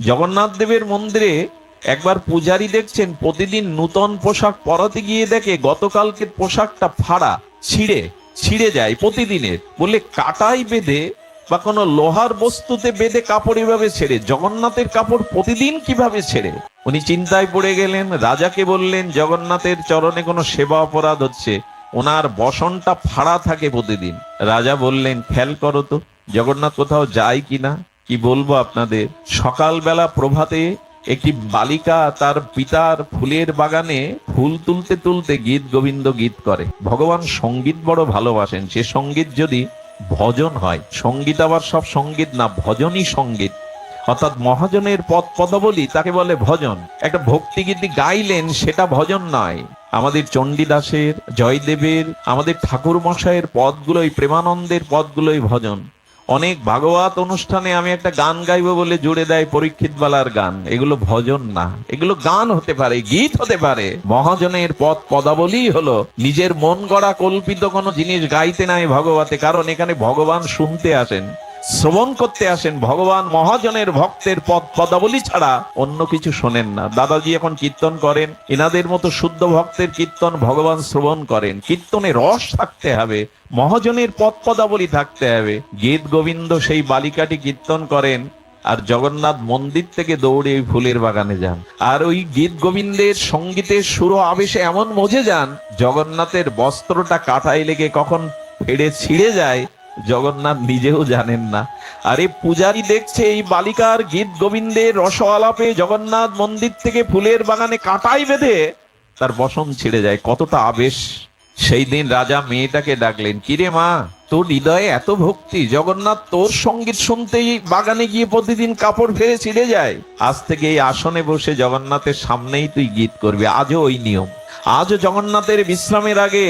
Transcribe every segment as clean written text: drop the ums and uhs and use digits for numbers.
জগন্নাথ দেবের মন্দিরে একবার পূজারী দেখছেন প্রতিদিন নূতন পোশাক পরাতে গিয়ে দেখে গতকালকের পোশাকটা ফাড়া, ছিঁড়ে ছিঁড়ে যায় প্রতিদিনের। বলে কাটাই বেঁধে বা কোনো লোহার বস্তুতে বেঁধে কাপড় এভাবে ছেড়ে, জগন্নাথের কাপড় প্রতিদিন কিভাবে ছেড়ে? উনি চিন্তায় পড়ে গেলেন, রাজাকে বললেন জগন্নাথের চরণে কোনো সেবা অপরাধ হচ্ছে, ওনার বসনটা ফাড়া থাকে প্রতিদিন। রাজা বললেন খেয়াল করো তো জগন্নাথ কোথাও যায় কিনা। কি বলবো আপনাদের, সকালবেলা প্রভাতে একটি বালিকা তার পিতার ফুলের বাগানে ফুল তুলতে তুলতে গীত গোবিন্দ গীত করে। ভগবান সঙ্গীত বড় ভালোবাসেন, সে সঙ্গীত যদি ভজন হয়, সঙ্গীত আবার সব সঙ্গীত না, ভজনই সঙ্গীত, অর্থাৎ মহাজনের পদ পদাবলী তাকে বলে ভজন। একটা ভক্তিগীতি গাইলেন সেটা ভজন নয়। আমাদের চণ্ডীদাসের, জয়দেবের, আমাদের ঠাকুর মশাইয়ের পদগুলোই, প্রেমানন্দের পদগুলোই ভজন। অনেক ভাগবত অনুষ্ঠানে আমি একটা গান গাইবো বলে জুড়ে দেয় পরীক্ষিত বালার গান, এগুলো ভজন না, এগুলো গান হতে পারে, গীত হতে পারে। মহাজনের পদ পদাবলী হলো নিজের মন গড়া কল্পিত কোনো জিনিস গাইতে নাই ভগবতে, কারণ এখানে ভগবান শুনতে আসেন, শ্রবণ করতে আসেন। ভগবান মহাজনের ভক্তের পদ পদাবলী ছাড়া অন্য কিছু শোনেন না। দাদাজি এখন কীর্তন করেন, এনাদের মতো শুদ্ধ ভক্তের কীর্তন ভগবান শ্রবণ করেন। কীর্তনে রস থাকতে হবে, মহাজনের পদ পদাবলী থাকতে হবে। গীত গোবিন্দ সেই বালিকাটি কীর্তন করেন, আর জগন্নাথ মন্দির থেকে দৌড়ে ওই ফুলের বাগানে যান, আর ওই গীত গোবিন্দের সঙ্গীতের সুর আবেশে এমন মজে যান, জগন্নাথের বস্ত্রটা কাটায় লেগে কখন ফেড়ে ছিঁড়ে যায় জগন্নাথ নিজেও জানেন না। আরে পূজারী দেখছে এই বালিকার গীত গোবিন্দের রস আলাপে জগন্নাথ মন্দির থেকে ফুলের বাগানে কাটাই বেঁধে তার বসন ছিঁড়ে যায়, কতটা আবেশ। সেই দিন রাজা মেয়েটাকে ডাকলেন, কিরে মা, তোর হৃদয়ে এত ভক্তি, জগন্নাথ তোর সঙ্গীত শুনতেই বাগানে গিয়ে প্রতিদিন কাপড় ফেলে ছিঁড়ে যায়, আজ থেকে এই আসনে বসে জগন্নাথের সামনেই তুই গীত করবি। আজও ওই নিয়ম, আজও জগন্নাথের বিশ্রামের আগে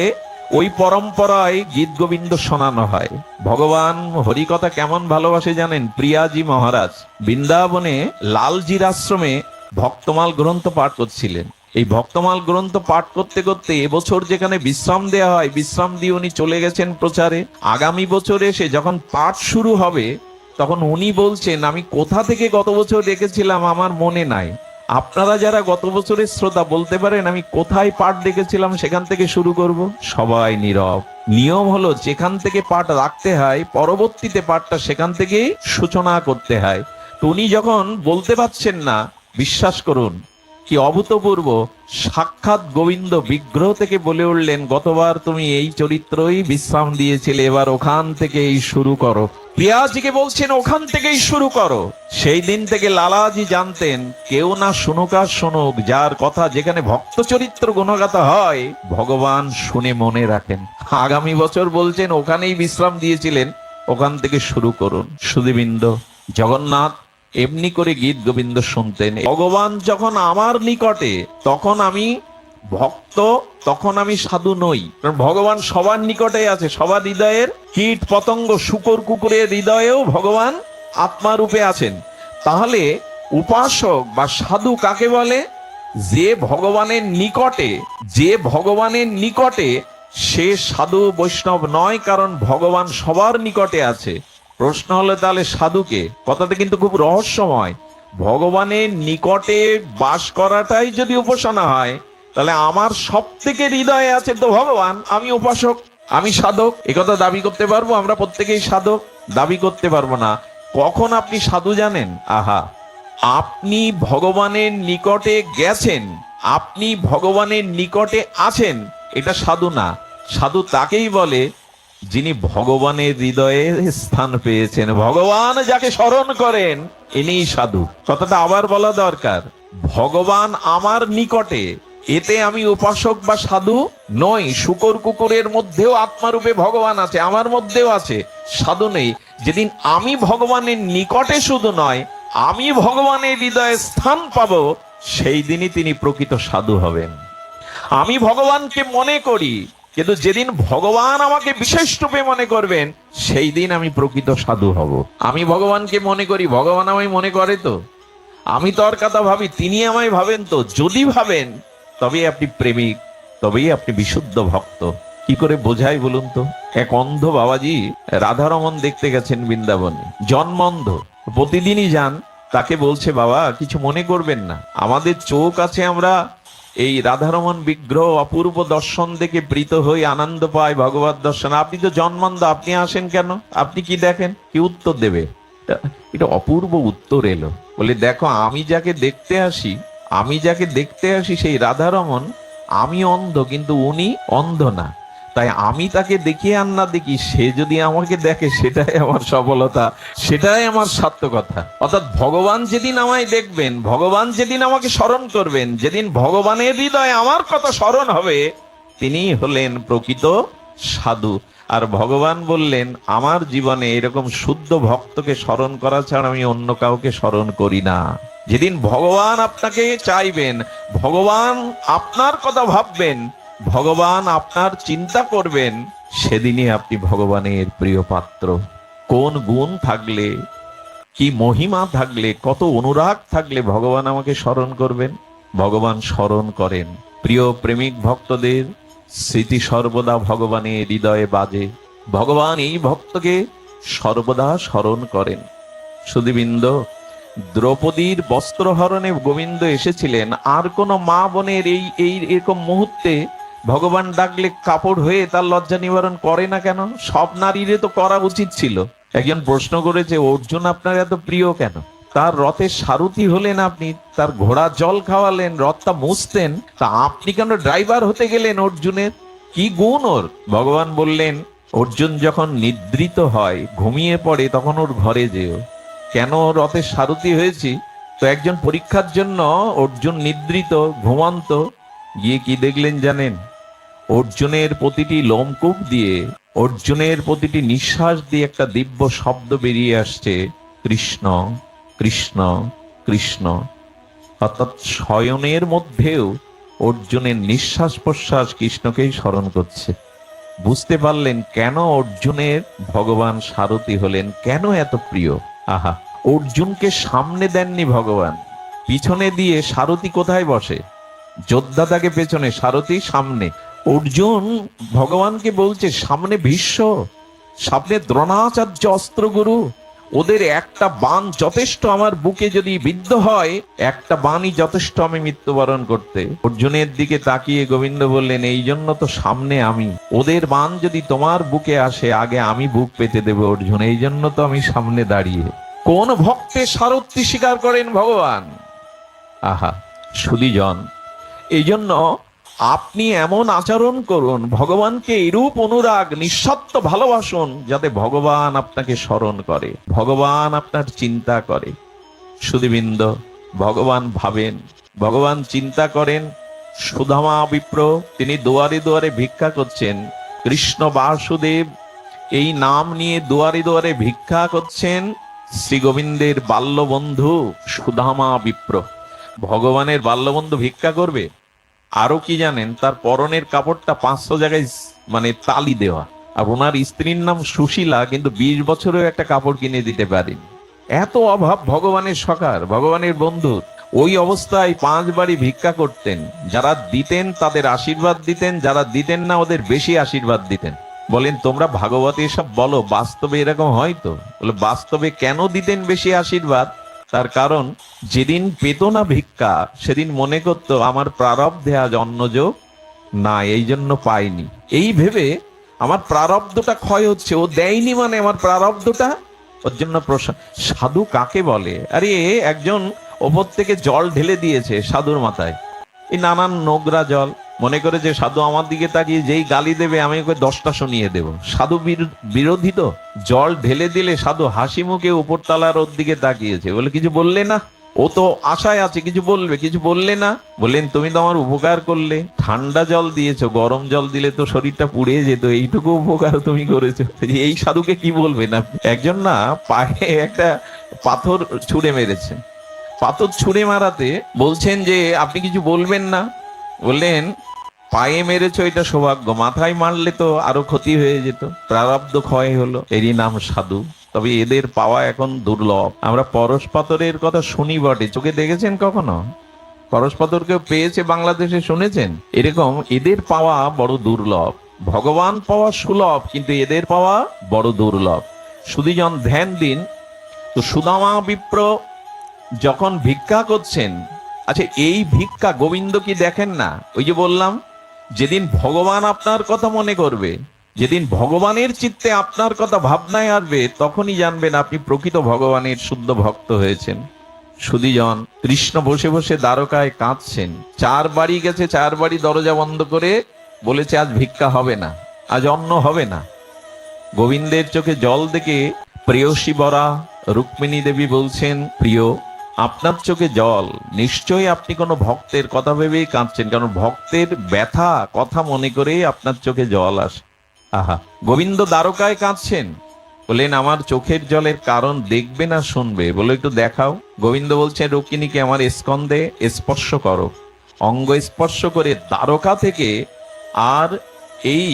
ওই পরম্পরায় গীত গোবিন্দ শোনানো হয়। ভগবান হরিকথা কেমন ভালোবাসে জানেন? প্রিয়াজি মহারাজ বৃন্দাবনে লালজির আশ্রমে ভক্তমাল গ্রন্থ পাঠ করছিলেন। এই ভক্তমাল গ্রন্থ পাঠ করতে করতে এবছর যেখানে বিশ্রাম দেওয়া হয়, বিশ্রাম দিয়ে উনি চলে গেছেন প্রচারে। আগামী বছর এসে যখন পাঠ শুরু হবে তখন উনি বলছেন, আমি কোথা থেকে গত বছর রেখেছিলাম আমার মনে নাই। আপনারা যারা গত বছরের শ্রোতা বলতে পারেন আমি কোথায় পাঠ দেখেছিলাম, সেখান থেকে শুরু করব। সবাই নীরব। নিয়ম হলো যেখান থেকে পাঠ রাখতে হয় পরবর্তীতে পাঠটা সেখান থেকেই সূচনা করতে হয়। তো উনি যখন বলতে পারছেন না, বিশ্বাস করুন কি অভূতপূর্ব, সাক্ষাৎ গোবিন্দ বিগ্রহ থেকে বলে উঠলেন, গতবার তুমি এই চরিত্রই বিশ্রাম দিয়েছিলে, এবার ওখান থেকেই শুরু করো। প্রিয়াজিকে বলছেন ওখান থেকেই শুরু করো। সেই দিন থেকে লালাজি জানতেন কেউ না শুনুক আর শুনুক, যার কথা যেখানে ভক্ত চরিত্র গুণগাথা হয় ভগবান শুনে মনে রাখেন। আগামী বছর বলছেন ওখানেই বিশ্রাম দিয়েছিলেন, ওখান থেকে শুরু করুন। সুধীবৃন্দ, জগন্নাথ এমনি করে গীত গোবিন্দ শুনতেন। ভগবান যখন আমার নিকটে তখন আমি ভক্ত, তখন আমি সাধু নই। কারণ ভগবান সবার নিকটে আছে, সবার হৃদয়ের কীট পতঙ্গ শুকর কুকুরের হৃদয়েও ভগবান আত্মারূপে আছেন। তাহলে উপাসক বা সাধু কাকে বলে? যে ভগবানের নিকটে, যে ভগবানের নিকটে সে সাধু বৈষ্ণব নয়, কারণ ভগবান সবার নিকটে আছে। প্রশ্ন হলো তাহলে সাধুকে? কথাটা কিন্তু খুব রহস্যময়। ভগবানের নিকটে বাস করাটাই যদি উপাসনা হয়, তাহলে আমার সব থেকে হৃদয়ে আছে তো ভগবান, আমি উপাসক, আমি সাধক। একথা দাবি করতে পারবো? আমরা প্রত্যেকেই সাধক দাবি করতে পারবো না। কখন আপনি সাধু জানেন? আহা, আপনি ভগবানের নিকটে গেছেন, আপনি ভগবানের নিকটে আছেন, এটা সাধু না। সাধু তাকেই বলে যিনি ভগবানের হৃদয়ে স্থান পেয়েছেন। ভগবান যাকে স্মরণ করেন ইনিই সাধু। কথাটা আবার বলা দরকার, ভগবান আমার নিকটে, এতে আমি উপাসক বা সাধু নই। শুকর কুকুরের মধ্যেও আত্মারূপে ভগবান আছে, আমার মধ্যেও আছে, সাধু নেই। যেদিন আমি ভগবানের নিকটে শুধু নয়, আমি ভগবানের হৃদয়ে স্থান পাবো, সেই দিনই তিনি প্রকৃত সাধু হবেন। আমি ভগবানকে মনে করি, কিন্তু যেদিন ভগবান আমাকে বিশেষ রূপে মনে করবেন, সেই দিন আমি প্রকৃত সাধু হব। আমি ভগবানকে মনে করি, ভগবান আমায় মনে করে তো? আমি তোর কথা ভাবি, তিনি আমায় ভাবেন তো? যদি ভাবেন তবেই আপনি প্রেমিক, তবেই আপনি বিশুদ্ধ ভক্ত। কি করে বোঝাই বলুন তো? এক অন্ধ বাবাজি রাধারমন দেখতে গেছেন বৃন্দাবনে, জন্মন্ধ, প্রতিদিনই যান। তাকে বলছে, বাবা কিছু মনে করবেন না, আমাদের চোখ আছে, আমরা এই রাধারমণ বিগ্রহ অপূর্ব দর্শন দেখে প্রীত হই, আনন্দ পাই ভগবত দর্শন। আপনি তো জন্মান্ধ, আপনি আসেন কেন, আপনি কি দেখেন? কি উত্তর দেবে? এটা অপূর্ব উত্তর এলো। বলে, দেখো আমি যাকে দেখতে আসি সেই রাধারমণ, আমি অন্ধ কিন্তু উনি অন্ধ না। তাই আমি তাকে দেখি আর না দেখি, সে যদি আমাকে দেখে সেটাই আমার সফলতা, সেটাই আমার সার্থকতা। অর্থাৎ ভগবান যেদিন আমায় দেখবেন, ভগবান যেদিন আমাকে স্মরণ করবেন, যেদিন ভগবানের হৃদয়ে আমার কথা স্মরণ হবে, তিনি হলেন প্রকৃত সাধু। আর ভগবান বললেন, আমার জীবনে এরকম শুদ্ধ ভক্তকে স্মরণ করা ছাড়া আমি অন্য কাউকে স্মরণ করি না। যেদিন ভগবান আপনাকে চাইবেন, ভগবান আপনার কথা ভাববেন, ভগবান আপনার চিন্তা করবেন, সেদিনই আপনি ভগবানের প্রিয় পাত্র। কোন গুণ থাকলে, কি মহিমা থাকলে, কত অনুরাগ থাকলে ভগবান আমাকে স্মরণ করবেন? ভগবান স্মরণ করেন। প্রিয় প্রেমিক ভক্তদের স্মৃতি সর্বদা ভগবানের হৃদয়ে বাজে। ভগবান এই ভক্তকে সর্বদা স্মরণ করেন। সুধীবৃন্দ, দ্রৌপদীর বস্ত্রহরণে গোবিন্দ এসেছিলেন, আর কোন মা বোনের এই এই এরকম মুহূর্তে ভগবান ডাকলে কাপড় হয়ে তার লজ্জা নিবারণ করে না কেন? সব নারীরে তো করা উচিত ছিল। একজন প্রশ্ন করেছে, অর্জুন আপনার এত প্রিয় কেন? তার রথের সারথি হলেন আপনি, তার ঘোড়া জল খাওয়ালেন, রথটা মুছতেন, তা আপনি কেন ড্রাইভার হতে গেলেন অর্জুনের? কি গুণ ওর? ভগবান বললেন, অর্জুন যখন নিদ্রিত হয়, ঘুমিয়ে পড়ে, তখন ওর ঘরে যেও। কেন রথের সারথি হয়েছি? তো একজন পরীক্ষার জন্য অর্জুন নিদ্রিত, ঘুমন্ত, গিয়ে কি দেখলেন জানেন? অর্জুনের প্রতিটি লোমকূপ দিয়ে, অর্জুনের প্রতিটি নিঃশ্বাস দিয়ে একটা দিব্য শব্দ বেরিয়ে আসছে, কৃষ্ণ কৃষ্ণ কৃষ্ণ। অর্থাৎ শয়নের মধ্যেও অর্জুনের নিঃশ্বাস প্রশ্বাস কৃষ্ণকেই স্মরণ করছে। বুঝতে পারলেন কেন অর্জুনের ভগবান সারথি হলেন, কেন এত প্রিয়। আহা, অর্জুনকে সামনে দেননি ভগবান, পিছনে দিয়ে। সারথি কোথায় বসে? যোদ্ধা থাকে পেছনে, সারথি সামনে। অর্জুন ভগবানকে বলছে, সামনে ভীষ্ম, সামনে দ্রোণাচার্য অস্ত্রগুরু, ওদের একটা বাণ যথেষ্ট আমার বুকে যদি বিদ্ধ হয়, একটা বাণই যথেষ্ট আমি মৃত্যুবরণ করতে। অর্জুনের দিকে তাকিয়ে গোবিন্দ বললেন, এই জন্য তো সামনে আমি, ওদের বাণ যদি তোমার বুকে আসে, আগে আমি বুক পেতে দেব অর্জুন, এই জন্য তো আমি সামনে দাঁড়িয়ে। কোন ভক্তের সারথি স্বীকার করেন ভগবান? আহা সুধীজন, এই জন্য আপনি এমন আচরণ করুন, ভগবানকে এরূপ অনুরাগ নিঃস্বার্থ ভালোবাসুন, যাতে ভগবান আপনাকে স্মরণ করে, ভগবান আপনার চিন্তা করে। সুধীবৃন্দ, ভগবান ভাবেন, ভগবান চিন্তা করেন। সুদামা বিপ্র, তিনি দুয়ারে দুয়ারে ভিক্ষা করছেন। কৃষ্ণ বাসুদেব এই নাম নিয়ে দুয়ারে দুয়ারে ভিক্ষা করছেন। শ্রী গোবিন্দের বাল্যবন্ধু সুদামা বিপ্র, ভগবানের বাল্যবন্ধু ভিক্ষা করবে। আরো কি জানেন, তার পরনের কাপড়টা 500 জায়গায় মানে তালি দেওয়া। আর ওনার স্ত্রীর নাম সুশীলা, কিন্তু 20 বছরেও একটা কাপড় কিনে দিতে পারেনি। এত অভাব ভগবানের সখার, ভগবানের বন্ধু। ওই অবস্থায় 5 বাড়ি ভিক্ষা করতেন। যারা দিতেন তাদের আশীর্বাদ দিতেন, যারা দিতেন না ওদের বেশি আশীর্বাদ দিতেন। বলেন, তোমরা ভাগবত এসব বলো, বাস্তবে এরকম হয় তো? বলে, বাস্তবে কেন দিতেন বেশি আশীর্বাদ? তার কারণ, যেদিন পেত না ভিক্ষা, সেদিন মনে করতো আমার প্রারব্ধে আজ অন্নযোগ না, এই জন্য পাইনি। এই ভেবে আমার প্রারব্ধটা ক্ষয় হচ্ছে, ও দেয়নি মানে আমার প্রারব্ধটা, ওর জন্য সাধু কাকে বলে? আরে একজন ওপর থেকে জল ঢেলে দিয়েছে সাধুর মাথায়, এই নানান নোংরা জল, মনে করে যে সাধু আমার দিকে তাকিয়ে যেই গালি দেবে আমি ওকে 10টা শুনিয়ে দেব। সাধু বিরোধী তো, জল ঢেলে দিলে সাধু হাসি মুখে উপরতলার ওর দিকে তাকিয়েছে, বলে কিছু বললে না? ও তো আশায় আছে কিছু বলবে, কিছু বললে না। বললেন, তুমি তো আমার উপকার করলে, ঠান্ডা জল দিয়েছো, গরম জল দিলে তো শরীরটা পুড়ে যেত, এইটুকু উপকার তুমি করেছো, এই সাধুকে কি বলবেন আপনি? একজন না পায়ে একটা পাথর ছুঁড়ে মেরেছে, পাথর ছুঁড়ে মারাতে বলছেন যে আপনি কিছু বলবেন না। বললেন, পায়ে মেরেছ এটা সৌভাগ্য, মাথায় মারলে তো আরো ক্ষতি হয়ে যেত, প্রারব্ধ ক্ষয় হলো, এরই নাম সাধু। তবে এদের পাওয়া এখন দুর্লভ। আমরা পরশ পাথরের কথা শুনি বটে, চোখে দেখেছেন কখনো? পরশ পাথর কেউ পেয়েছে বাংলাদেশে, শুনেছেন? এরকম এদের পাওয়া বড় দুর্লভ। ভগবান পাওয়া সুলভ, কিন্তু এদের পাওয়া বড় দুর্লভ। সুধীজন ধ্যান দিন। তো সুদামা বিপ্র যখন ভিক্ষা করছেন, আচ্ছা এই ভিক্ষা গোবিন্দ কি দেখেন না? ওই যে বললাম, যেদিন ভগবান আপনার কথা মনে করবে, যেদিন ভগবানের চিত্তে আপনার কথা ভাবনায় আসবে, তখনই জানবেন আপনি প্রকৃত ভগবানের শুদ্ধ ভক্ত হয়েছেন। সুধীজন, কৃষ্ণ বসে বসে দ্বারকায় কাঁদছেন। 4 বাড়ি গেছে, 4 বাড়ি দরজা বন্ধ করে বলেছে আজ ভিক্ষা হবে না, আজ অন্ন হবে না। গোবিন্দের চোখে জল দেখে প্রেয়সী বরা রুক্মিণী দেবী বলছেন, প্রিয়, আপনার চোখে জল, নিশ্চয়ই আপনি কোনো ভক্তের কথা ভেবেই কাঁদছেন, কারণ ভক্তের ব্যথা কথা মনে করেই আপনার চোখে জল আসে। আহা, গোবিন্দ দ্বারকায় কাঁদছেন, বললেন আমার চোখের জলের কারণ দেখবে না শুনবে? বলো একটু দেখাও। গোবিন্দ বলছেন, রুক্মিণীকে আমার স্কন্ধে স্পর্শ করো। অঙ্গ স্পর্শ করে দ্বারকা থেকে, আর এই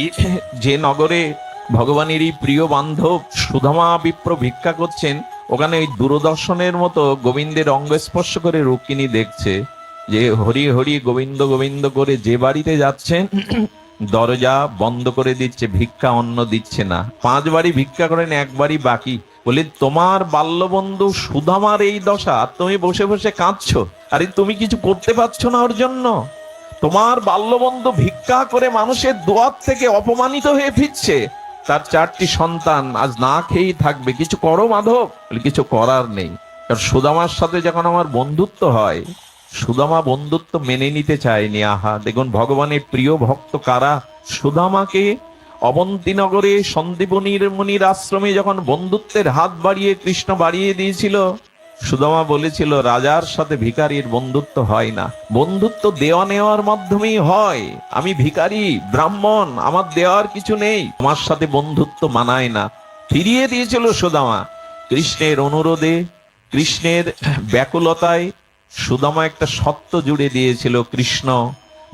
যে নগরে ভগবানেরই প্রিয় বান্ধব সুধামা বিপ্র ভিক্ষা করছেন, ওখানে ওই দূরদর্শনের মতো গোবিন্দের অঙ্গ স্পর্শ করে রুক্মিণী দেখছে যে হরি হরি গোবিন্দ গোবিন্দ করে যে বাড়িতে যাচ্ছেন দরজা বন্ধ করে দিচ্ছে, ভিক্ষা অন্ন দিচ্ছে না। 5 বাড়ি ভিক্ষা করেন, 1 বাড়ি বাকি। বলে তোমার বাল্যবন্ধু সুধামার এই দশা, তুমি বসে বসে কাঁদছো, আরে তুমি কিছু করতে পারছো না ওর জন্য? তোমার বাল্যবন্ধু ভিক্ষা করে মানুষের দুয়ার থেকে অপমানিত হয়ে ফিরছে, তার 4টি সন্তান আজ না খেয়েই থাকবে, কিছু করো মাধব। বলে কিছু করার নেই, কারণ সুদামার সাথে যখন আমার বন্ধুত্ব হয়, সুদামা বন্ধুত্ব মেনে নিতে চায়নি। আহা, দেখুন ভগবানের প্রিয় ভক্ত কারা। সুদামাকে অবন্তীনগরে সন্দীপনীর মুনির আশ্রমে যখন বন্ধুত্বের হাত বাড়িয়ে কৃষ্ণ বাড়িয়ে দিয়েছিল, সুদামা বলেছিল রাজার সাথে ভিখারির বন্ধুত্ব হয় না, বন্ধুত্ব দেওয়া নেওয়ার মাধ্যমেই হয়। আমি ভিখারি ব্রাহ্মণ, আমার দেওয়ার কিছু নেই, আমার সাথে বন্ধুত্ব মানায় না। ফিরিয়ে দিয়েছিল সুদামা। কৃষ্ণের অনুরোধে, কৃষ্ণের ব্যাকুলতায় সুদামা একটা সত্য জুড়ে দিয়েছিল, কৃষ্ণ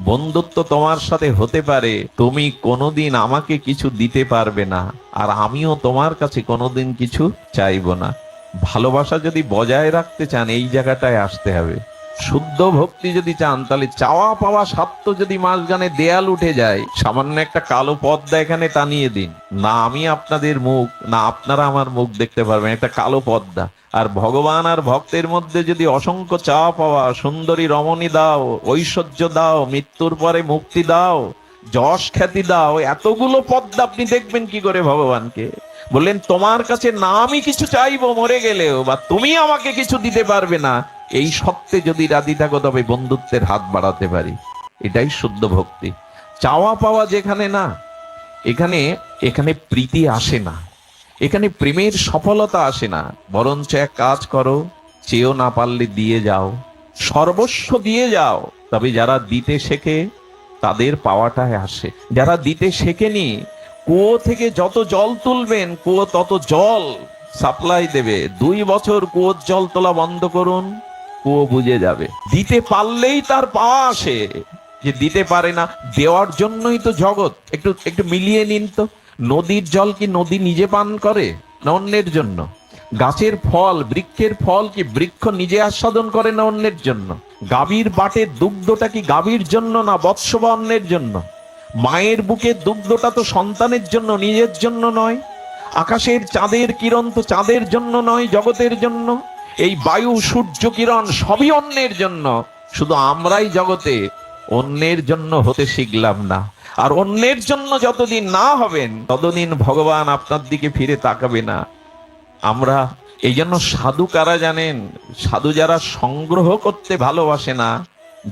বন্ধুত্ব তোমার সাথে হতে পারে, তুমি কোনোদিন আমাকে কিছু দিতে পারবে না, আর আমিও তোমার কাছে কোনোদিন কিছু চাইবো না। ভালোবাসা যদি বজায় রাখতে চান, এই জায়গাটায় আসতে হবে। শুদ্ধ ভক্তি যদি চান, তাহলে চাওয়া পাওয়া স্বার্থ যদি মাঝখানে দেয়াল উঠে যায়, সামান্য একটা কালো পর্দা এখানে টানিয়ে দিন, না আমি আপনাদের মুখ, না আপনারা আমার মুখ দেখতে পারবেন, একটা কালো পর্দা। আর ভগবান আর ভক্তের মধ্যে যদি অসংখ্য চাওয়া পাওয়া, সুন্দরী রমণী দাও, ঐশ্বর্য দাও, মৃত্যুর পরে মুক্তি দাও, যশ খ্যাতি দাও, এতগুলো পদ্মা আপনি দেখবেন কি করে ভগবানকে? বললেন তোমার কাছে না আমি কিছু চাইবো মরে গেলেও, বা তুমি আমাকে কিছু দিতে পারবে না, এই সত্যে যদি রাজি থাকো তবে বন্ধুত্বের হাত বাড়াতে পারি। এটাই শুদ্ধ ভক্তি। চাওয়া পাওয়া যেখানে না, এখানে এখানে প্রীতি আসে না, এখানে প্রেমের সফলতা আসে না। বরঞ্চ এক কাজ করো, চেয়েও না পারলে দিয়ে যাও, সর্বস্ব দিয়ে যাও। তবে যারা দিতে শেখে তাদের পাওয়াটাই আসে। যারা দিতে শেখেনি, কুয়ো থেকে যত জল তুলবেন কুয়ো তত জল সাপ্লাই দেবে। 2 বছর কুয়োর জল তোলা বন্ধ করুন, কুয়ো বুঝে যাবে। দিতে পারলেই তার পাওয়া আসে, যে দিতে পারে না, দেওয়ার জন্যই তো জগৎ। একটু একটু মিলিয়ে নিন তো, নদীর জল কি নদী নিজে পান করে, না অন্যের জন্য? গাছের ফল, বৃক্ষের ফল কি বৃক্ষ নিজে আস্বাদন করে, না অন্যের জন্য? গাভীর বাটের দুগ্ধটা কি গাভীর জন্য, না বৎস বা অন্যের জন্য? মায়ের বুকের দুগ্ধটা তো সন্তানের জন্য, নিজের জন্য নয়। আকাশের চাঁদের কিরণ তো চাঁদের জন্য নয়, জগতের জন্য। এই বায়ু সূর্য কিরণ সবই অন্যের জন্য। শুধু আমরাই জগতে অন্যের জন্য হতে শিখলাম না। আর অন্যের জন্য যতদিন না হবেন, ততদিন ভগবান আপনার দিকে ফিরে তাকাবে না। আমরা এই জন্য সাধু কারা জানেন? সাধু যারা সংগ্রহ করতে ভালোবাসে না,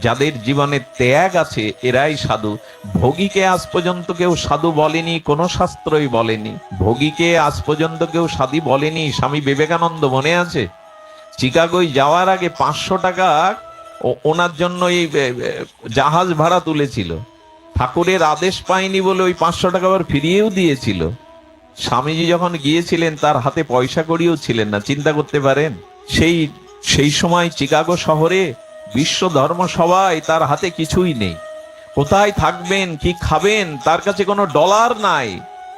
যাদের জীবনে ত্যাগ আছে, এরাই সাধু। ভোগীকে আজ পর্যন্ত কেউ সাধু বলেনি, কোন শাস্ত্রই বলেনি। ভোগীকে আজ পর্যন্ত কেউ সাধু বলেনি। স্বামী বিবেকানন্দ মনে আছে, চিকাগোয় যাওয়ার আগে 500 টাকা ওনার জন্য এই জাহাজ ভাড়া তুলেছিল। ঠাকুরের আদেশ পায়নি বলে ওই 500 টাকা আবার ফিরিয়েও দিয়েছিল। স্বামীজি যখন গিয়েছিলেন তার হাতে পয়সা কড়িও ছিলেন না, চিন্তা করতে পারেন। সেই সময় চিকাগো শহরে বিশ্ব ধর্ম সভায় তার হাতে কিছুই নেই। কোথায় থাকবেন, কি খাবেন, তার কাছে কোনো ডলার নাই।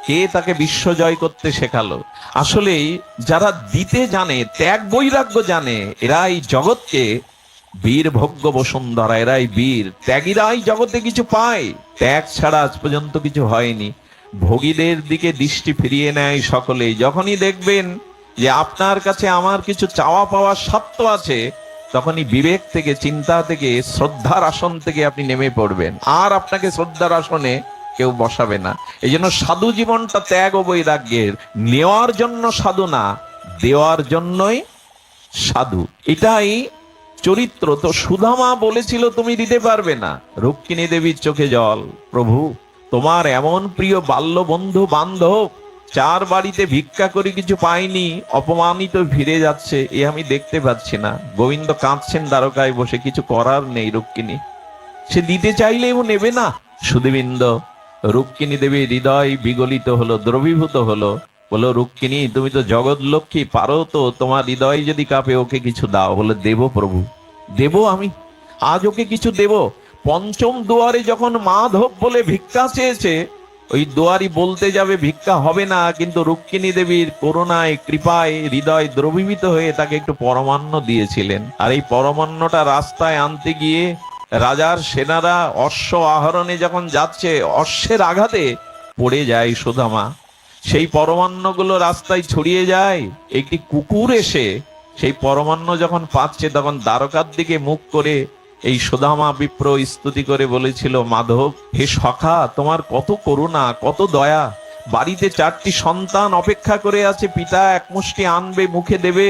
কে তাকে বিশ্ব জয় করতে শেখালো? আসলেই যারা দিতে জানে, ত্যাগ বৈরাগ্য জানে, এরাই জগৎকে বীর ভোগ্য বসুন্ধরা, এরাই বীর। ত্যাগীরাই জগতে কিছু পায়, ত্যাগ ছাড়া আজ পর্যন্ত কিছু হয়নি। ভোগীদের দিকে দৃষ্টি ফিরিয়ে নেয় সকলেই। যখনই দেখবেন যে আপনার কাছে আমার কিছু চাওয়া পাওয়ার স্বার্থ আছে, তখনই বিবেক থেকে, চিন্তা থেকে, শ্রদ্ধার আসন থেকে আপনি নেমে পড়বেন, আর আপনাকে শ্রদ্ধার আসনে কেউ বসাবে না। এই জন্য সাধু জীবনটা ত্যাগ ও বৈরাগ্যের, নেওয়ার জন্য সাধু না, দেওয়ার জন্যই সাধু, এটাই চরিত্র। তো সুদামা বলেছিল তুমি দিতে পারবে না, রুক্মিণী দেবীর চোখে জল। প্রভু, তোমার এমন প্রিয় বাল্য বন্ধু বান্ধব চার বাড়িতে ভিক্ষা করে কিছু পায়নি, অপমানিত ফিরে যাচ্ছে, এ আমি দেখতে পাচ্ছি না। গোবিন্দ কাঁদছেন দ্বারকায় বসে, কিছু করার নেই। রুক্মিণী সে দিতে চাইলেও নেবে না। সুদেবিন্দ, রুক্মিণী দেবীর হৃদয় বিগলিত হলো, দ্রবীভূত হলো। বলো, রুক্মিণী তুমি তো জগৎ লক্ষ্মী, পারো তো, তোমার হৃদয় যদি কাঁপে, ওকে কিছু দাও। বলে, দেব প্রভু, দেব, আমি আজ ওকে কিছু দেব। পঞ্চম দুয়ারে যখন মাধব বলে ভিক্ষা চেয়েছে, ওই দুয়ারি বলতে যাবে ভিক্ষা হবে না, কিন্তু রুক্মিণী দেবীর করুণায়, কৃপায় হৃদয় দ্রবীভূত হয়ে তাকে একটু পরমান্ন দিয়েছিলেন। আর এই পরমান্নটা রাস্তায় আনতে গিয়ে রাজার সেনারা অশ্ব আহরণে যখন যাচ্ছে, অশ্বের আঘাতে পড়ে যায় সুদামা। সেই পরমান্নগুলো রাস্তায় ছড়িয়ে যায়। একটি কুকুর এসে সেই পরমান্ন যখন পাচ্ছে, তখন দ্বারকার দিকে মুখ করে এই সুদামা বিপ্র স্তুতি করে বলেছিল, মাধব, হে সখা, তোমার কত করুণা, কত দয়া। বাড়িতে 4টি সন্তান অপেক্ষা করে আছে, পিতা এক মুষ্টি আনবে, মুখে দেবে।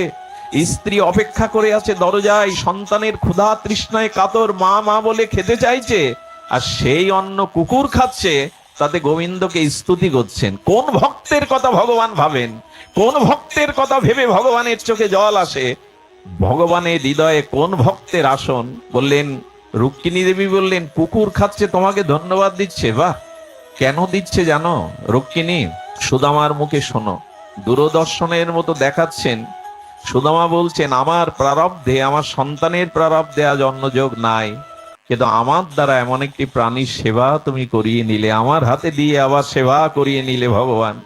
স্ত্রী অপেক্ষা করে আছে দরজায়, সন্তানের ক্ষুধা তৃষ্ণায় কাতর, মা মা বলে খেতে চাইছে, আর সেই অন্ন কুকুর খাচ্ছে। তাতে গোবিন্দকে স্তুতি করছেন। কোন ভক্তের কথা ভগবান ভাবেন, কোন ভক্তের কথা ভেবে ভগবানের চোখে জল আসে, ভগবানের হৃদয়ে কোন ভক্তের আসন। বললেন, রুক্মিণী দেবী বললেন, কুকুর খাচ্ছে, তোমাকে ধন্যবাদ দিচ্ছে। বাহ, কেন দিচ্ছে জানো রুক্মিণী? সুদামার মুখে শোনো। দূরদর্শনের মতো দেখাচ্ছেন। সুদামা বলছেন, আমার প্রারব্ধে, আমার সন্তানের প্রারব্ধে আজ অন্নযোগ নাই, কিন্তু আমার দ্বারা এমন একটি প্রাণীর সেবা তুমি করিয়ে নিলে, আমার হাতে দিয়ে আবার সেবা করিয়ে নিলে ভগবান।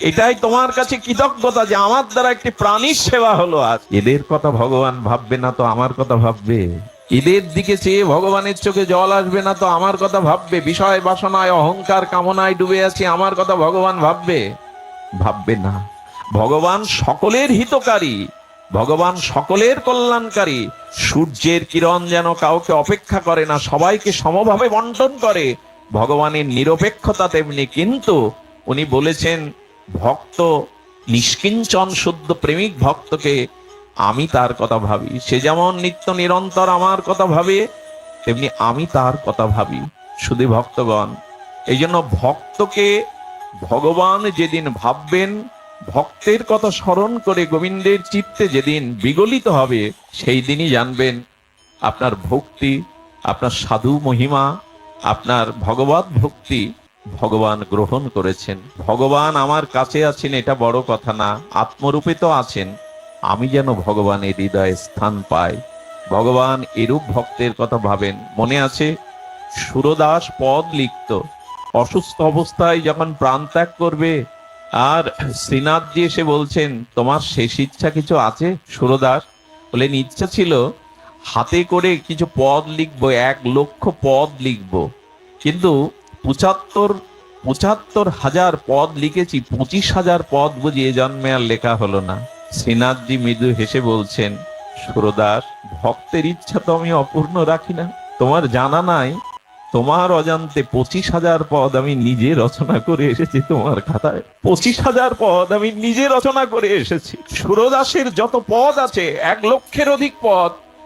এটাই তোমার কাছে কৃতজ্ঞতা যে আমার দ্বারা একটি প্রাণীর সেবা হলো আজ। এদের কথা ভগবান ভাববে না তো আমার কথা ভাববে? এদের দিকে চেয়ে ভগবানের চোখে জল আসবে না তো আমার কথা ভাববে? বিষয় বাসনায়, অহংকার, কামনায় ডুবে আছি, আমার কথা ভগবান ভাববে? ভাববে না। ভগবান সকলের হিতকারী, ভগবান সকলের কল্যাণকারী। সূর্যের কিরণ যেন কাউকে অপেক্ষা করে না, সবাইকে সমভাবে বন্টন করে। ভগবানের নিরপেক্ষতা তেমনি। কিন্তু উনি বলেছেন, ভক্ত নিষ্কিঞ্চন শুদ্ধ প্রেমিক ভক্তকে আমি তার কথা ভাবি। সে যেমন নিত্য নিরন্তর আমার কথা ভাবে, তেমনি আমি তার কথা ভাবি। শুধু ভক্তগণ, এই জন্য ভক্তকে ভগবান যেদিন ভাববেন, ভক্তের কথা স্মরণ করে গোবিন্দের চিত্তে যেদিন বিগলিত হবে, সেই দিনই জানবেন আপনার ভক্তি, আপনার সাধু মহিমা, আপনার ভগবত ভক্তি ভগবান গ্রহণ করেছেন। ভগবান আমার কাছে আছেন এটা বড় কথা না, আত্মরূপে তো আছেন। আমি যেন ভগবানের হৃদয়ে স্থান পাই। ভগবান এরূপ ভক্তের কথা ভাবেন। মনে আছে, সুরদাস পদ লিখত, অসুস্থ অবস্থায় যখন প্রাণ ত্যাগ করবে, আর শ্রীনাথজি এসে বলছেন, তোমার শেষ ইচ্ছা কিছু আছে? সুরদাস বলেন, ইচ্ছা ছিল হাতে করে কিছু পদ লিখবো, 1,00,000 পদ লিখবো, কিন্তু 75,000 পদ লিখেছি, 25,000 পদ বুঝি এ জন্মে আর লেখা হলো না। শ্রীনাথজি মৃদু হেসে বলছেন, সুরদাস, ভক্তের ইচ্ছা তো আমি অপূর্ণ রাখি না। তোমার জানা নাই, তোমার অজান্তে 25,000 পদ আমি নিজে রচনা করে এসেছি তোমার খাতায়। 25,000 পদ আমি নিজে রচনা করে এসেছি। সুরদাসের যত পদ আছে, 1,00,000-এর অধিক পদ